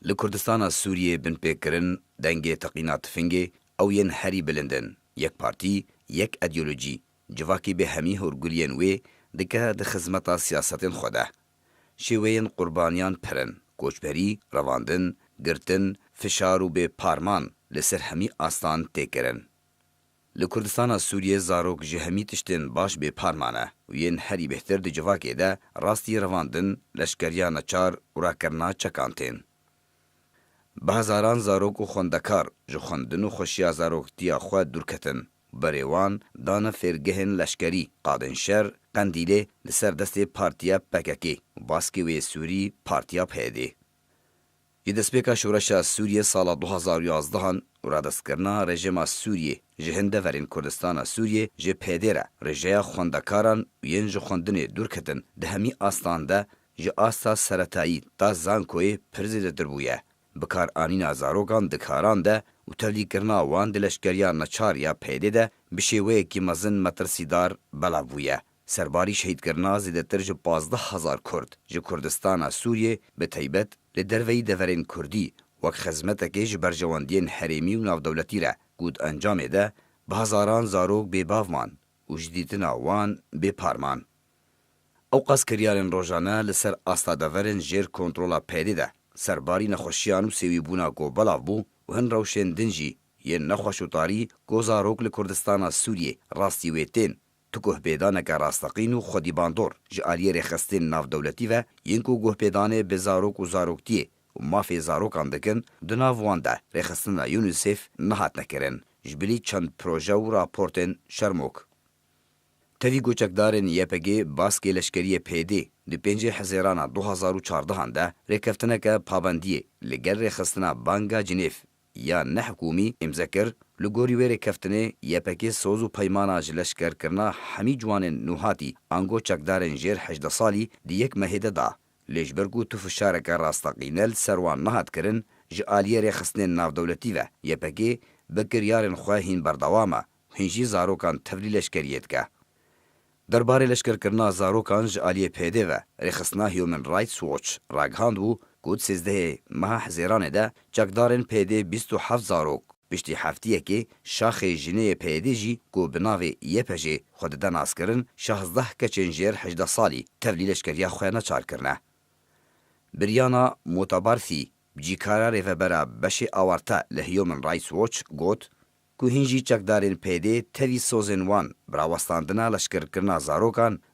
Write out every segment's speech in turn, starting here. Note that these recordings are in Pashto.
لکردستان سوریه بن پیکرن دنگ تقینات فنگی او ین هری بلندن یک پارتی یک ایدئولوژی جواکی به همی هرگولین وی دکه د خدمت سیاستن خوده شیوین قربانیان پرن کوچبری رواندن گرتن فشارو به پارمان لسر همی آستان تکرن لکردستان سوریه زاروک جهمی تشتن باش به پارمانه و ین هری بهتر د جواکی ده راستی رواندن لشکریان نچار و راکرنا چکانتین به هزاران زاروک و خوندکار جو خوندن و خوشیا زاروک دیا خواه دورکتن بریوان دان فرگهن لشکری قادن شر قندیله لسر دست پارتیا پککی و باسکی وی سوری پارتیا پیده. یه دستپیکا شورش سوریه سال 2011 و را دست کرنا رژیم سوریه جهنده ورین کردستان سوریه جه پیده را رژیا خوندکاران و ین جو خوندن دورکتن ده همی آستان ده جه آستا سرطایی تا زانکوی پرزیده دربویه. بکار آنینا زاروگان دکاران ده و تبلیغ کرنا وان دلشکریا نچار یا پیده ده بشیوه کی مزن مترسیدار بلا بویه. سرباری شهید کرنا زیده ترج 15,000 کرد جو کردستان سوریه به تیبت لدروی دورین کردی وک خزمته که برجواندین حریمی و نافدولتی را گود انجام ده به هزاران زاروگ به باومان و جدیدنا وان به پارمان. او قصد کریارن روزانه لسر آستادورن جیر کنترولا پیده ده سرباری نخوشیان و سوی بونا گو بلاو بو و هن روشن دنجی یه نخوش و تاری گوزاروک لکردستان سوریه راستی ویتین تو گوه بیدانه که راستقین و خودی باندور جعالی رخستین ناف دولتی و ینکو گوه بیدانه به زاروک و زاروکتیه و مافی زاروکان دکن دناف وانده رخستن یونیسف نهات نکرن جبلی چند پروژه و راپورتن شرموک. تاوی گوچکدارن یپگی باسکی لشکری پیده دی 5 حزیران 2014 ده رکفتنه که پابندیه لگر رخستنه بانگا جنیف یا نه حکومی امزکر لگوری وی رکفتنه یپگی سوز و پیمانا جلشکر کرنا همی جوان نوحاتی آنگو چکدارن جیر 18 سالی دی یک مهده دا لیجبرگو تو فشارک راستقینل سروان نهات کرن جعالی رخستنه ناف دولتی و یپگی بکریارن خواهین بردوامه هنجی زاروکان تفلی لشکریت که درباره لشکر کرنا زاروکان جعالی پیده و رخصنا هیومن رایتس ووچ راگهاند و گود 13 ماه حزیران ده چکدارن پیده 27 زاروک بشتی هفتیه که شاخ جنه پیده جی گو بناوی یه پجه خود ده ناس کرن 16 کچن جیر 18 سالی تفلی لشکریا خواه نچار کرنه. بریانا موتابارفی بجیکارا ریفبرا بشه آورتا لهیومن رایتس ووچ گود که هنجی چکدارین پیده تاوی سوزن وان براوستاندنا لشکر کرنا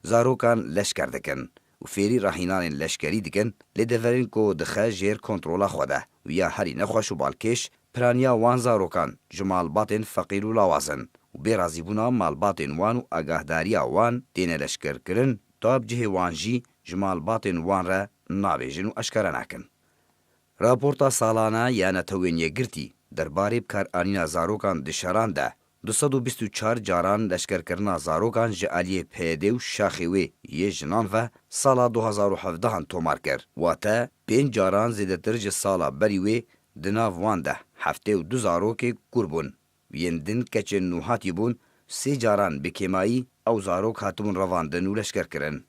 زاروکان لشکر دکن و فیری راهینان لشکری دکن لدورین که دخه جیر کنترولا خوده و یا هری نخوش و بالکش پرانیا وان زاروکان جمال باطن فقیر و لاوازن و بیرازی بونا مال باطن وان و اگاهداریا وان دین لشکر کرن تا بجه وانجی جمال باطن وان را نابیجن و اشکره نکن. راپورتا سالانه یا نتوینیه گرتی درباره بکار آنینا زاروکان دشاران ده 224 جاران لشکر کرنا زاروکان جعالی پیده و شاخیوی یه جنان و سالا 2017 تومار کر و تا 5 جاران زیده ترج سالا بریوی دناو وانده هفته و 2 زاروک گربون ویندن کچن نوحاتی بون 3 جاران بکیمایی او زاروک هاتمون رواندن و لشکر کرن.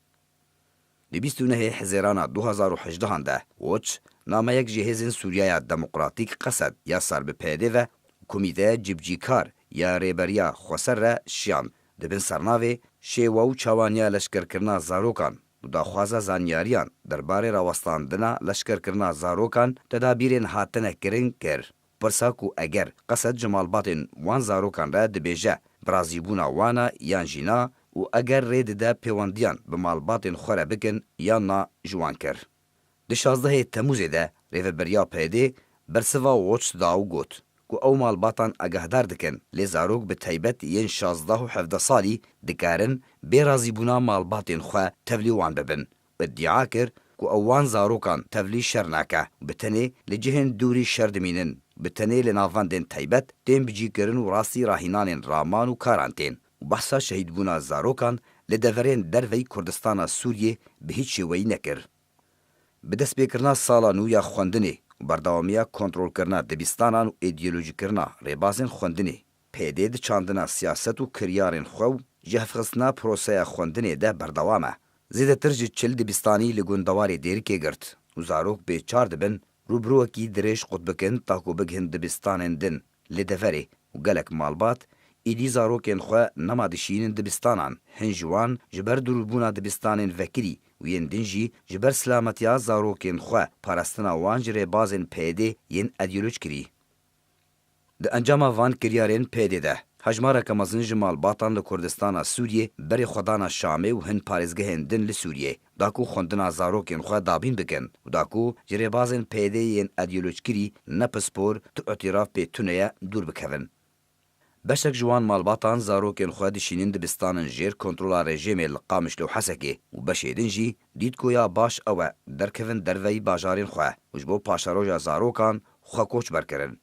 دی 29 حزیران 2018 ده وچ نامه یک جهیزن سوریای دموکراتیک قصد یا سر به پیده و کمیته جبجیکار یا ریبریا خوصر را شیان دبن سرناوی شیوه و چوانیا لشکر کرنا زاروکان و داخوازه زانیاریان درباره راوستاندنا لشکر کرنا زاروکان تدابیرین هاتنه کرن کر پرساکو اگر قصد جمال باطن وان زاروکان را دبیجه برازیبونا وانا یان جینا و اگر رید ده پیواندیان به مال باطن خوره بکن یا نا جوان کر. دی 16 تموز ده ریفبریا پیده برسوا وچ داو گوت که او مال باطن اگهدار دکن لی زاروک به تیبت ین 16 و 17 سالی دکارن بیرازی بونا مال باطن خواه تفلی وان ببن و ادعا کر که اوان زاروکان تفلی شر ناکه بتنه لجهن دوری شر دمینن بتنه لنافان دین تیبت دین بجی کرن و راستی راهینان رامان و کارانتین و بحثا شهید بونا زاروکان لدورین دروی کردستان سوریه به هیچ شوی نکر. بدست بکرنا سالا نویا خوندنی و بردوامیا کنترول کرنا دبیستانان و ایدئولوژی کرنا ریبازن خوندنی پیده ده چاندنا سیاست و کریارن خو جهفخستنا پروسه خوندنی ده بردوامه زیده ترج چل دبیستانی لگوندواری دیر که گرد و زاروک به 4 دبن روبرووەکی درێژ قوت بکەن تاکو بگهن دبستانên din lê deverê û gelek malbat êdî zarokên xwe nema dişînin dibistanan hin ji wan ji ber dûrbûna dibistanên vekirî û yên din jî ji ber silametiya zarokên xwe parastina wan ji rêbazên PD yên ideoloj kirî. Di encama van kiryarên PD de hejmareka mezin ji malbatan li Kurdistana Sûriyê berê xwedana Şamê û hin parêzgehên din li Sûriyê da ku xwendina zarokên xwe dabîn bikin û da ku ji rêbazên PD yên ideoloj kirî ne pispor tu îtiraf pê tune ye dûr bikevin. Beşek ji wan malbatan zarokên xwe dişînin dibistanin jêr kontrola rejimê li Qamiş û Hesekê û beşê din jî dîtkoya baş ew e derkevin derveyî bajarên xwe û ji bo paşeroja zarokan xwekoç berkirin.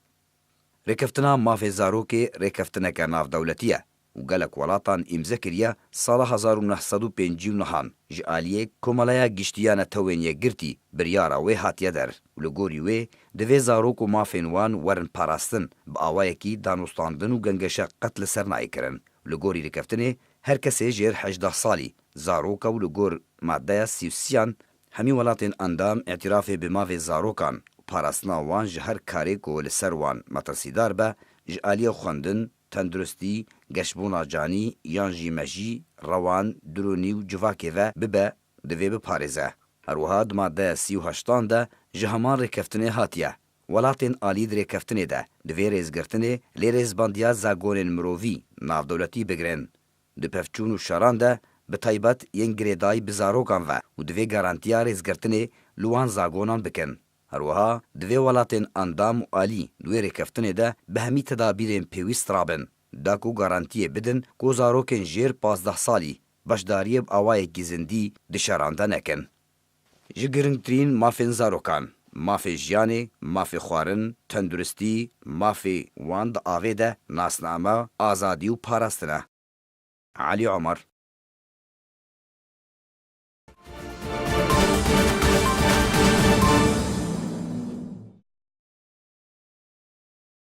Rêkeftina mafê zarokê rêkeftineke navdewletî ye û gelek welatan îmze kiriye sala 1959 ji aliyê Komeleya Giştiya Netewên Yekgirtî biryara wê hatiye der û li gorî wê divê zarok û mafên wan werin parastin bi awayekî danostandin û gengeşe qet li ser nayê kirin. Li gorî rêkeftinê her kesê jêr 18 salî zaroka û li gor maddeya 33 hemî welatên endam îtirafê bi mafê zarokan parastina wan ji her karê ku li ser wan metirsîdar be ji aliyê xwendin, tenduristî, geşbûna canî yan jî mejî, rewan, dironî û civakê ve bibe divê biparêze. Her wiha di maddeya 38 de ji heman rêkeftinê hatiye. Welatên alî di rêkeftinê de divê rêzgirtinê lê rêzbandiya zagonên mirovî navdewletî bigirin. Di pevçûn û şeran de bi taybet yên girêdayî bi zarokan ve û divê garantiya rêzgirtinê li wan zagonan bikin. Her wiha divê welatên endam û alî di wê rêkeftinê de bi hemî tedabîrên pêwîst rabin da ku garantiyê bidin ku zarokên jêr 15 salî beşdariyê bi awayekî zindî di şeran de nekin. Ji girîngtirîn mafên zarokan, mafê jiyanê, mafê xwarin, tenduristî, mafê wan di avê de nasname, azadî û parastin e. Elî Omar